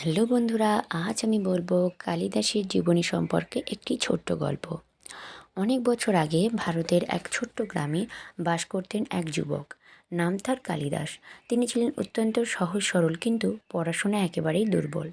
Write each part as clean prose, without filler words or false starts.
Hello বন্ধুরা, আজ আমি বলবো কালিদাসের জীবনী সম্পর্কে একটি ছোট্ট গল্প। অনেক বছর আগে ভারতের এক ছোট্ট গ্রামে বাস করতেন এক যুবক। নাম তার কালিদাস। তিনি ছিলেন অত্যন্ত সহজ সরল, কিন্তু পড়াশোনায় একেবারেই দুর্বল।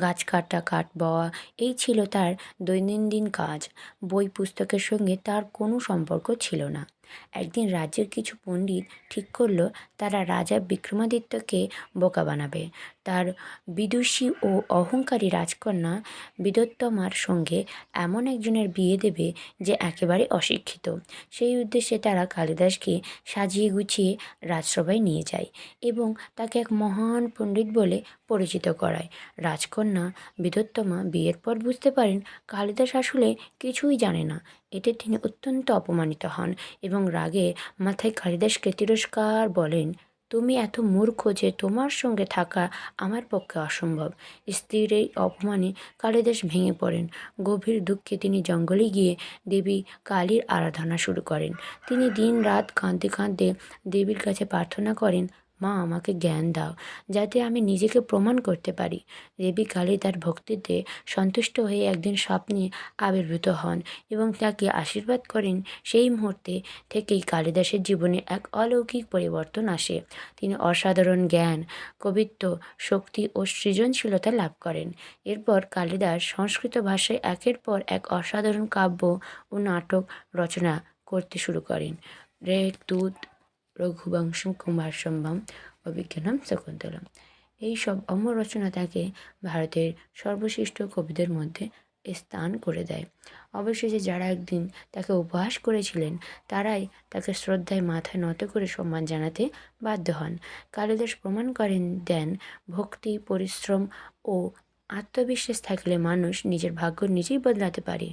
গাছ কাটা, কাঠ বওয়া, এই ছিল তার দৈনন্দিন কাজ। বই পুস্তকের সঙ্গে তার কোনো সম্পর্ক ছিল না। একদিন রাজ্যের কিছু পণ্ডিত ঠিক করলো তারা রাজা বিক্রমাদিত্যকে বোকা বানাবে। তার বিদুষী ও অহংকারী রাজকন্যা বিদোত্তমার সঙ্গে এমন একজনের বিয়ে দেবে যে একেবারে অশিক্ষিত। সেই উদ্দেশ্যে তারা কালিদাসকে সাজিয়ে গুছিয়ে রাজসভায় নিয়ে যায় এবং তাকে এক মহান পণ্ডিত বলে পরিচিত করায়। রাজকন্যা বিদোত্তমা বিয়ের পর বুঝতে পারেন কালিদাস আসলে কিছুই জানে না। এতে তিনি অত্যন্ত অপমানিত হন এবং রাগে মাথায় কালিদাসকে তিরস্কার বলেন, তুমি এত মূর্খ যে তোমার সঙ্গে থাকা আমার পক্ষে অসম্ভব। স্ত্রীর এই অপমানে কালিদাস ভেঙে পড়েন। গভীর দুঃখে তিনি জঙ্গলে গিয়ে দেবী কালীর আরাধনা শুরু করেন। তিনি দিন রাত কাঁদতে কাঁদতে দেবীর কাছে প্রার্থনা করেন, মা, আমাকে জ্ঞান দাও যাতে আমি নিজেকে প্রমাণ করতে পারি। দেবী কালী তার ভক্তিতে সন্তুষ্ট হয়ে একদিন স্বপ্নে আবির্ভূত হন এবং তাকে আশীর্বাদ করেন। সেই মুহূর্তে থেকেই কালিদাসের জীবনে এক অলৌকিক পরিবর্তন আসে। তিনি অসাধারণ জ্ঞান, কবিত্ব, শক্তি ও সৃজনশীলতা লাভ করেন। এরপর কালিদাস সংস্কৃত ভাষায় একের পর এক অসাধারণ কাব্য ও নাটক রচনা করতে শুরু করেন। রেখদূত, রঘুবংশম, কুমারসম্ভব, অভিজ্ঞানম, শকুন্তলম, এইসব অমর রচনা তাকে ভারতের সর্বশ্রেষ্ঠ কবিদের মধ্যে স্থান করে দেয়। অবশেষে যারা একদিন তাকে উপহাস করেছিলেন তারাই তাকে শ্রদ্ধায় মাথায় নত করে সম্মান জানাতে বাধ্য হন। কালিদাস প্রমাণ করেন দেন, ভক্তি, পরিশ্রম ও আত্মবিশ্বাস থাকলে মানুষ নিজের ভাগ্য নিজেই বদলাতে পারে।